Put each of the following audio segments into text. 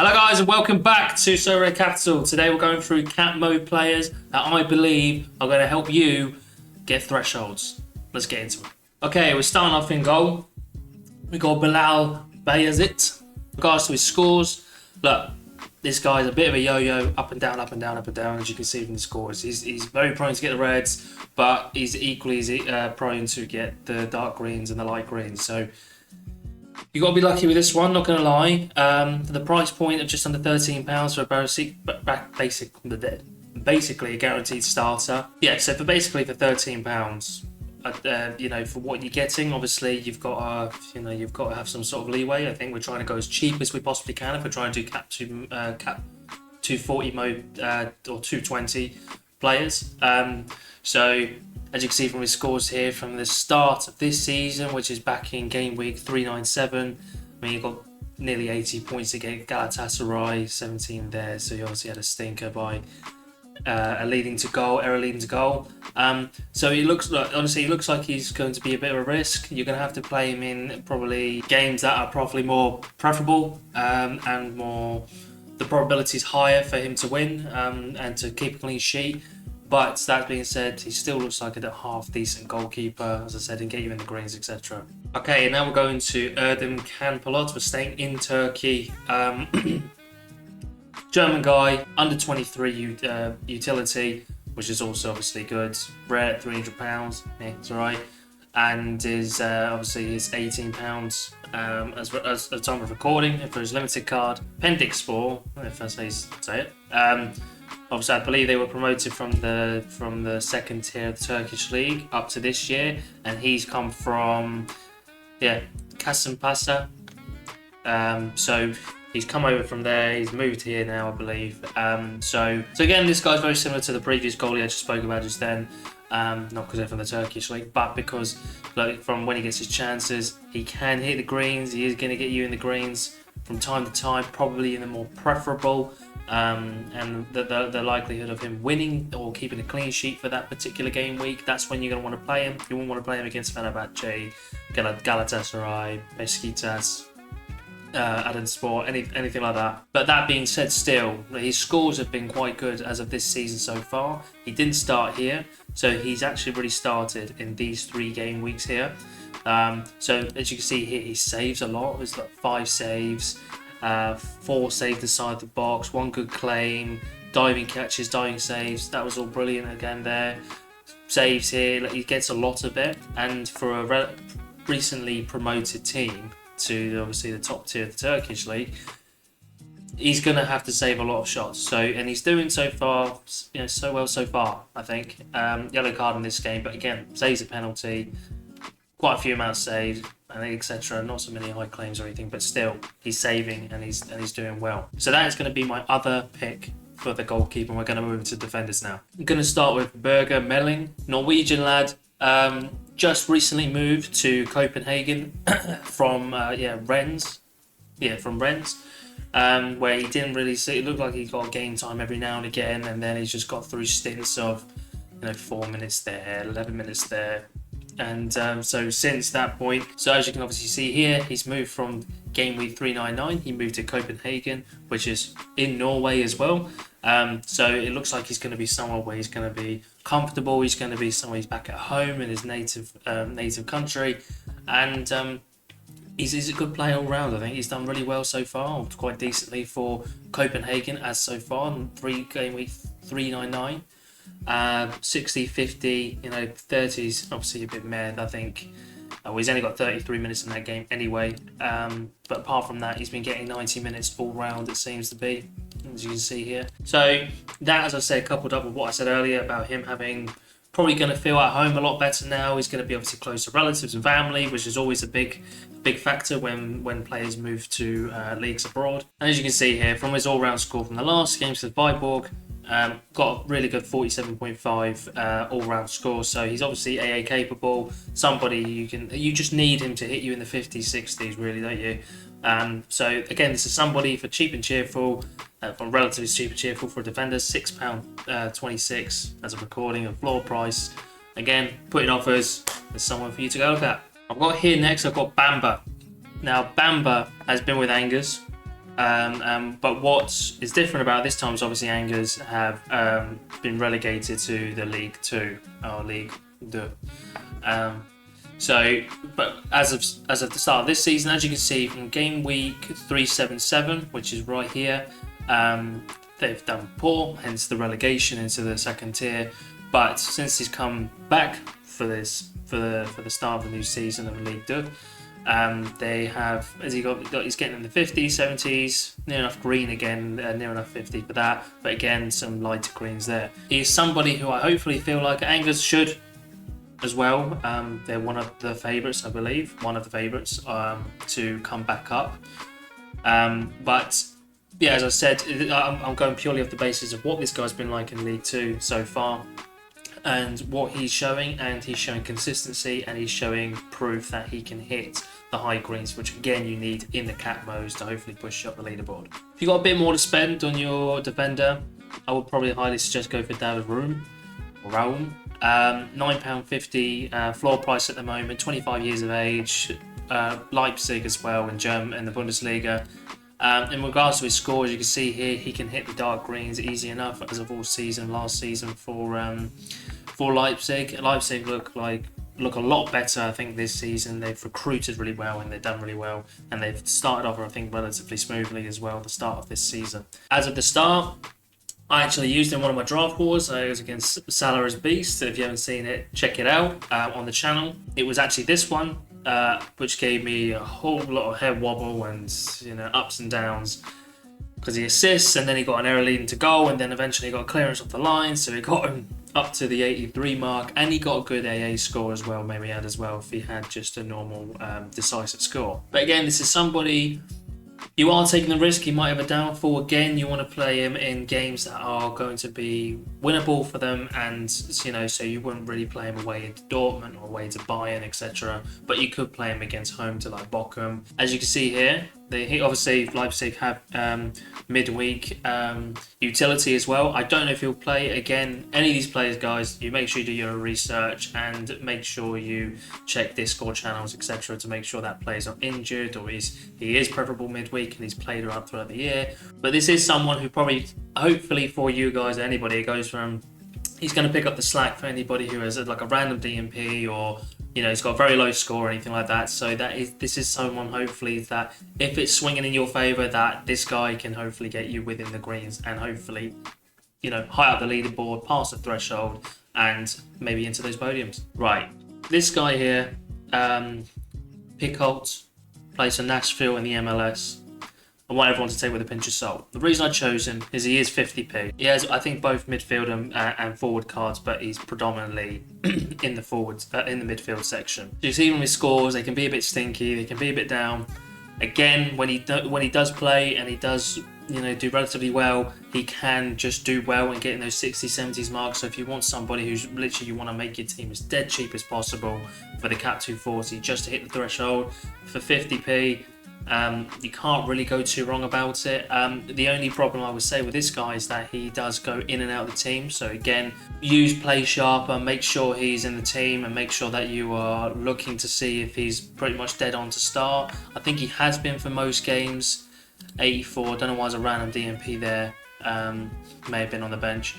Hello guys and welcome back to Sorare Capital. Today we're going through cap mode players that I believe are going to help you get thresholds. Let's get into it. Okay, we're starting off in goal. We got Bilal Bayazit. In regards to his scores, look, this guy's a bit of a yo-yo, up and down, up and down, up and down, as you can see from the scores. He's very prone to get the reds, but he's equally prone to get the dark greens and the light greens. So you got to be lucky with this one, not going to lie. The price point of just under £13 for a basically a guaranteed starter. Yeah, so for £13, for what you're getting, obviously you've got to have some sort of leeway. I think we're trying to go as cheap as we possibly can if we're trying to do cap 240 mode or 220 players. So as you can see from his scores here from the start of this season, which is back in game week 397, I mean, you got nearly 80 points against Galatasaray, 17 there. So he obviously had a stinker by error leading to goal. So he looks like he's going to be a bit of a risk. You're going to have to play him in probably games that are probably more preferable and more the probability is higher for him to win and to keep a clean sheet. But that being said, he still looks like a half decent goalkeeper, as I said, and get you in the greens, etc. Okay, now we're going to Erden Canpolat. We're staying in Turkey. German guy, under 23 utility, which is also obviously good. Rare at £300, yeah, it's alright. And is obviously is £18 as at the time of recording for his limited card. Pendixspor, if I say it. Obviously, I believe they were promoted from the second tier of the Turkish league up to this year, and he's come from Kasımpaşa. So he's come over from there. He's moved here now, I believe. So again, this guy's very similar to the previous goalie I just spoke about just then. Not because they're from the Turkish league, but because from when he gets his chances, he can hit the greens. He is going to get you in the greens from time to time, probably in the more preferable. And the likelihood of him winning or keeping a clean sheet for that particular game week, that's when you're going to want to play him. You won't want to play him against Fenerbahce, Galatasaray, Beşiktaş, Adanaspor, anything like that. But that being said, still, his scores have been quite good as of this season so far. He didn't start here, so he's actually really started in these 3 game weeks here. So as you can see here, he saves a lot. There's like 5 saves. 4 saved inside the box, 1 good claim, diving catches, diving saves. That was all brilliant again there. Saves here, he gets a lot of it. And for a recently promoted team to obviously the top tier of the Turkish league, he's going to have to save a lot of shots. And he's doing so far, so well so far, I think. Yellow card in this game, but again, saves a penalty, quite a few amounts saved, and etc. Not so many high claims or anything, but still, he's saving and he's doing well. So that is going to be my other pick for the goalkeeper. And we're going to move into defenders now. I'm going to start with Berger Melling, Norwegian lad, just recently moved to Copenhagen from Rennes. Yeah, from Rennes. Where he didn't really see. It looked like he got game time every now and again, and then he's just got through stints of 4 minutes there, 11 minutes there. And so since that point, so as you can obviously see here, he's moved from game week 399, he moved to Copenhagen, which is in Norway as well. So it looks like he's going to be somewhere where he's going to be comfortable. He's going to be somewhere he's back at home in his native country. And he's a good player all round. I think he's done really well so far, quite decently for Copenhagen as so far in game week 399. 60, 50, 30s, obviously a bit mad, I think. He's only got 33 minutes in that game anyway. But apart from that, he's been getting 90 minutes all round, it seems to be, as you can see here. So that, as I said, coupled up with what I said earlier about him having probably going to feel at home a lot better now. He's going to be obviously close to relatives and family, which is always a big factor when players move to leagues abroad. And as you can see here, from his all-round score from the last games with Viborg, got a really good 47.5 all-round score, so he's obviously AA capable. Somebody you just need him to hit you in the 50s, 60s, really, don't you? So again, this is somebody for cheap and cheerful, for relatively cheap and cheerful for a defender, £6.26 as a recording of floor price. Again, putting offers, there's someone for you to go look at. I've got here next, I've got Bamba. Now, Bamba has been with Angers. But what is different about this time is obviously Angers have been relegated to the League 2 or League 2. But as of the start of this season, as you can see from game week 377, which is right here, they've done poor, hence the relegation into the second tier. But since he's come back for the start of the new season of League 2, they have, he's getting in the 50s, 70s, near enough green again, near enough 50 for that, but again, some lighter greens there. He's somebody who I hopefully feel like Angers should as well. They're one of the favourites, I believe, to come back up. But yeah, as I said, I'm going purely off the basis of what this guy's been like in League 2 so far, and what he's showing, and he's showing consistency, and he's showing proof that he can hit the high greens, which again you need in the cat modes to hopefully push up the leaderboard. If you've got a bit more to spend on your defender, I would probably highly suggest go for David Raum. £9.50 floor price at the moment, 25 years of age, Leipzig as well in the Bundesliga. In regards to his score, as you can see here, he can hit the dark greens easy enough as of all season, last season for Leipzig. Leipzig look a lot better, I think, this season. They've recruited really well and they've done really well, and they've started off, I think, relatively smoothly as well, the start of this season. As of the start, I actually used in one of my draft wars. It was against Sorare Beast. If you haven't seen it, check it out on the channel. It was actually this one, which gave me a whole lot of head wobble and ups and downs, because he assists and then he got an error leading to goal, and then eventually he got clearance off the line, so he got him up to the 83 mark, and he got a good AA score as well, maybe add as well if he had just a normal decisive score. But again, this is somebody, you are taking the risk, he might have a downfall. Again, you want to play him in games that are going to be winnable for them, and so you wouldn't really play him away into Dortmund or away to Bayern, etc. But you could play him against home to like Bochum. As you can see here, obviously Leipzig have midweek utility as well. I don't know if he'll play. Again, any of these players, guys, you make sure you do your research and make sure you check Discord channels, etc., to make sure that player's not injured or he is preferable midweek and he's played around throughout the year. But this is someone who probably, hopefully for you guys, anybody, it goes from, he's going to pick up the slack for anybody who has like a random DMP, or he's got a very low score or anything like that. So this is someone, hopefully, that if it's swinging in your favour, that this guy can hopefully get you within the greens and hopefully high up the leaderboard, past the threshold, and maybe into those podiums. Right, this guy here, Pickholt, plays for Nashville in the MLS. I want everyone to take with a pinch of salt. The reason I chose him is he is 50p. He has, I think, both midfield and forward cards, but he's predominantly in the midfield section. You see from his scores, they can be a bit stinky, they can be a bit down. Again, when he does play and he does do relatively well, he can just do well and get in those 60s, 70s marks. So if you want somebody who's literally, you want to make your team as dead cheap as possible for the Cap 240, just to hit the threshold for 50p, you can't really go too wrong about it. The only problem I would say with this guy is that he does go in and out of the team. So again, use play sharper, make sure he's in the team, and make sure that you are looking to see if he's pretty much dead on to start. I think he has been for most games. 84, don't know why there's a random DMP there, may have been on the bench.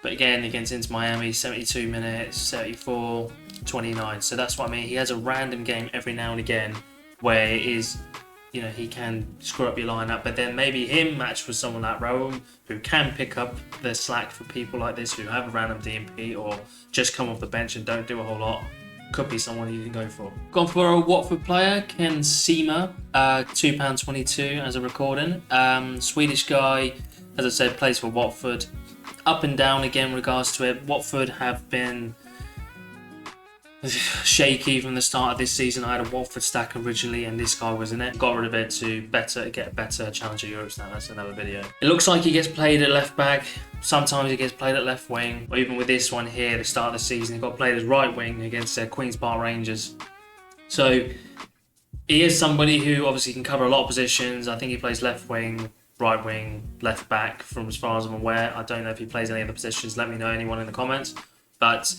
But again, against Inter Miami, 72 minutes, 74, 29. So that's what I mean, he has a random game every now and again where it is, he can screw up your lineup, but then maybe him matched with someone like Raum, who can pick up the slack for people like this who have a random DMP or just come off the bench and don't do a whole lot. Could be someone you can go for. Gone for a Watford player, Ken Seema, £2.22 as a recording. Swedish guy, as I said, plays for Watford. Up and down again in regards to it. Watford have been shaky from the start of this season. I had a Watford stack originally and this guy was in it. Got rid of it to get better Challenger Europes now. That's another video. It looks like he gets played at left back. Sometimes he gets played at left wing. Or even with this one here, the start of the season, he got played as right wing against Queen's Park Rangers. So he is somebody who obviously can cover a lot of positions. I think he plays left wing, right wing, left back from as far as I'm aware. I don't know if he plays any other positions. Let me know, anyone in the comments. But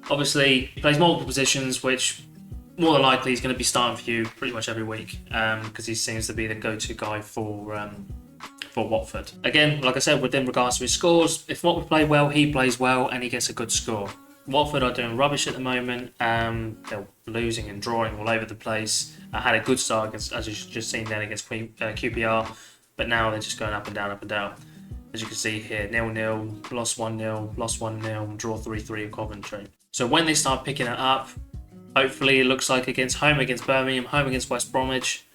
obviously, he plays multiple positions, which more than likely he's going to be starting for you pretty much every week, because he seems to be the go-to guy for Watford. Again, like I said, within regards to his scores, if Watford play well, he plays well and he gets a good score. Watford are doing rubbish at the moment. They're losing and drawing all over the place. I had a good start against, as you've just seen then, against QPR, but now they're just going up and down, up and down. As you can see here, 0-0, lost 1-0, lost 1-0, draw 3-3 at Coventry. So when they start picking it up, hopefully it looks like home against Birmingham, home against West Bromwich,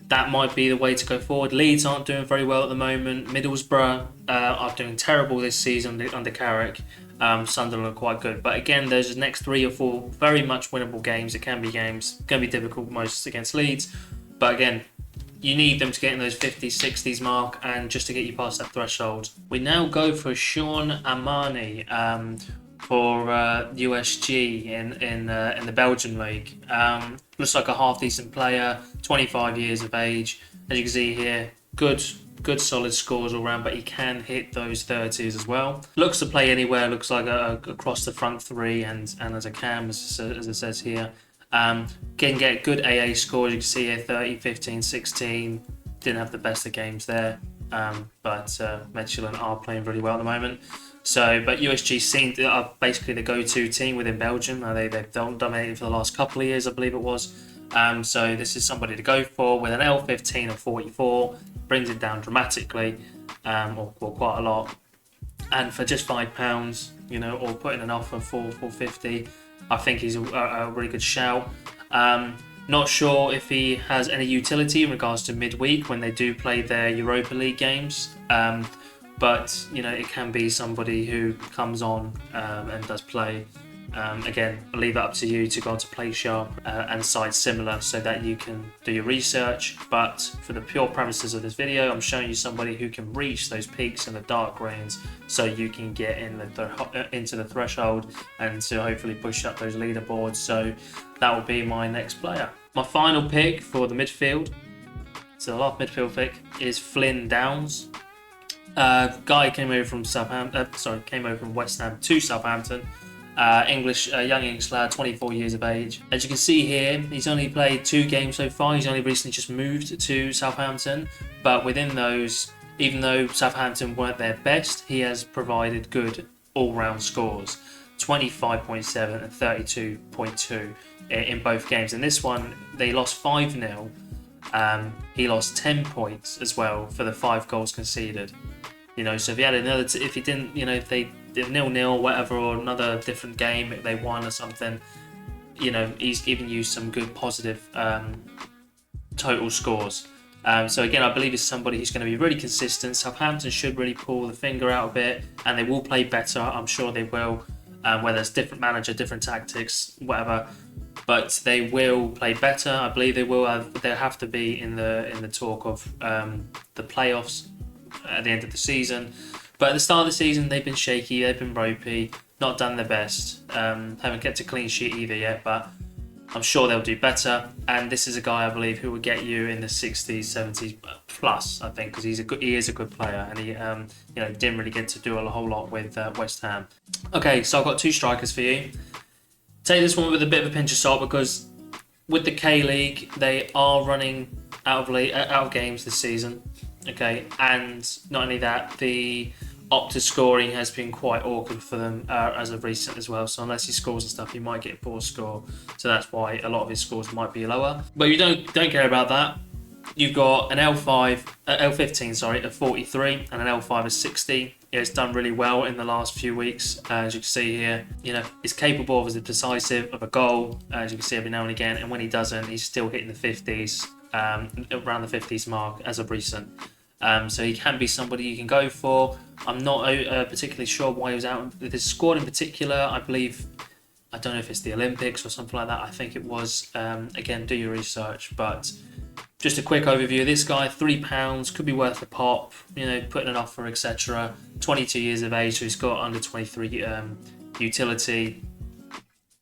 that might be the way to go forward. Leeds aren't doing very well at the moment. Middlesbrough are doing terrible this season under Carrick. Sunderland are quite good. But again, those next 3 or 4 very much winnable games. It can be games. Going to be difficult most against Leeds. But again, you need them to get in those 50s, 60s mark and just to get you past that threshold. We now go for Sean Amani for USG in the Belgian league. Looks like a half decent player, 25 years of age. As you can see here, good solid scores all round, but he can hit those 30s as well. Looks to play anywhere, looks like across the front 3 and as a cam, as it says here. Can get good AA scores, you can see here 30, 15, 16. Didn't have the best of games there, but Mechelen are playing really well at the moment. So, but USG are basically the go-to team within Belgium. They've dominated for the last couple of years, I believe it was. So this is somebody to go for with an L15 of 44, brings it down dramatically, or quite a lot. And for just £5, or putting an offer for 450, I think he's a really good shout. Not sure if he has any utility in regards to midweek when they do play their Europa League games. But it can be somebody who comes on and does play. Again, I'll leave that up to you to go on to Play Sharp and sites similar so that you can do your research. But for the pure premises of this video, I'm showing you somebody who can reach those peaks in the dark greens so you can get into the threshold and to hopefully push up those leaderboards. So that will be my next player. My final pick for the midfield, so the last midfield pick, is Flynn Downs. Guy came over from West Ham to Southampton. Young English lad, 24 years of age. As you can see here, he's only played 2 games so far. He's only recently just moved to Southampton, but within those, even though Southampton weren't their best, he has provided good all-round scores, 25.7 and 32.2 in both games. In this one, they lost 5-0. He lost 10 points as well for the 5 goals conceded. So if he had another, if he didn't, if they did 0-0 or whatever, or another different game, if they won or something, he's given you some good positive total scores. So again, I believe it's somebody who's going to be really consistent. Southampton should really pull the finger out a bit, and they will play better. I'm sure they will, whether it's different manager, different tactics, whatever. But they will play better. I believe they will. They'll have to be in the talk of the playoffs at the end of the season. But at the start of the season, they've been shaky, they've been ropey, not done their best. Haven't kept a clean sheet either yet, but I'm sure they'll do better. And this is a guy I believe who will get you in the 60s, 70s plus, I think, because he is a good player, and he didn't really get to do a whole lot with West Ham. Okay, so I've got 2 strikers for you. Take this one with a bit of a pinch of salt, because with the K-League, they are running out of games this season. Okay, and not only that, the Opta scoring has been quite awkward for them as of recent as well. So unless he scores and stuff, he might get a poor score. So that's why a lot of his scores might be lower. But you don't care about that. You've got an L15 of 43 and an L5 of 60. It's done really well in the last few weeks, as you can see here. He's capable of decisive of a goal, as you can see every now and again. And when he doesn't, he's still hitting the 50s. Around the 50s mark as of recent. So he can be somebody you can go for. I'm not particularly sure why he was out with his squad in particular. I don't know if it's the Olympics or something like that. I think it was. Again, do your research. But just a quick overview of this guy, £3, could be worth a pop, putting an offer, etc. 22 years of age, so he's got under 23 utility.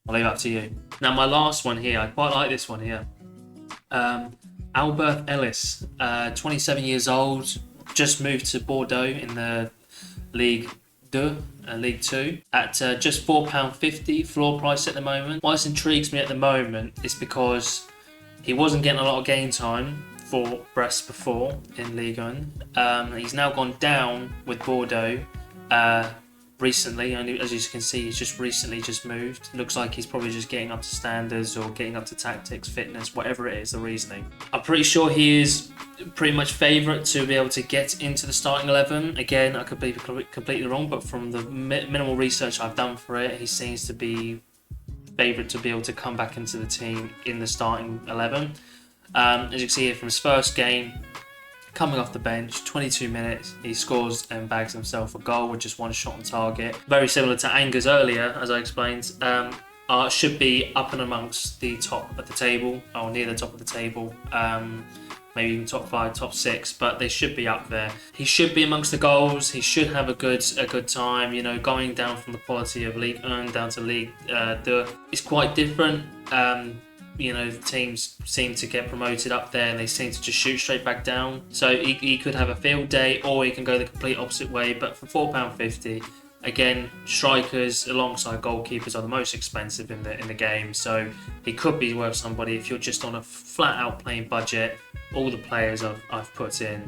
I'll leave it up to you. Now my last one here, I quite like this one here. Albert Ellis, 27 years old, just moved to Bordeaux in the League 2, League 2, at just £4.50 floor price at the moment. Why this intrigues me at the moment is because he wasn't getting a lot of game time for Brest before in Ligue 1. He's now gone down with Bordeaux recently, and as you can see, he's just recently moved. Looks like he's probably just getting up to standards or getting up to tactics, fitness, whatever it is, the reasoning. I'm pretty sure he is pretty much favourite to be able to get into the starting 11. Again, I could be completely wrong, but from the minimal research I've done for it, he seems to be favourite to be able to come back into the team in the starting 11. As you can see here from his first game, coming off the bench, 22 minutes, he scores and bags himself a goal with just one shot on target. Very similar to Anger's earlier, as I explained. Should be up and amongst the top of the table, or near the top of the table. Maybe even top 5, top 6, but they should be up there. He should be amongst the goals. He should have a good time. You know, going down from the quality of Ligue 1 down to Ligue 2 is quite different. You know, the teams seem to get promoted up there and they seem to just shoot straight back down. So he could have a field day, or he can go the complete opposite way. But for £4.50, again, strikers alongside goalkeepers are the most expensive in the game. So he could be worth somebody if you're just on a flat out playing budget. All the players I've put in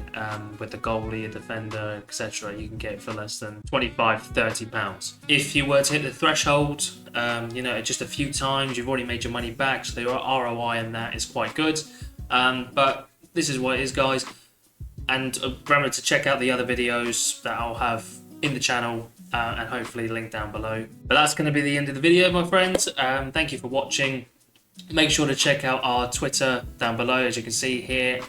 with the goalie, a defender, etc., you can get for less than £25-30. If you were to hit the threshold, you know, just a few times, you've already made your money back, so the ROI in that is quite good. But this is what it is, guys. And remember to check out the other videos that I'll have in the channel and hopefully link down below. But that's going to be the end of the video, my friends. Thank you for watching. Make sure to check out our Twitter down below, as you can see here,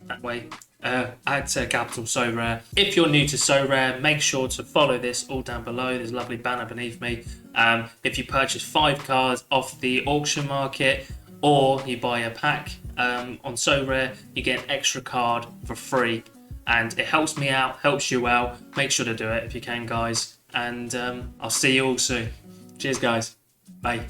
that way, at capital Sorare. If you're new to Sorare, make sure to follow this all down below. There's a lovely banner beneath me. If you purchase 5 cards off the auction market, or you buy a pack on Sorare, you get an extra card for free. And it helps me out, helps you out. Make sure to do it if you can, guys. And I'll see you all soon. Cheers, guys. Bye.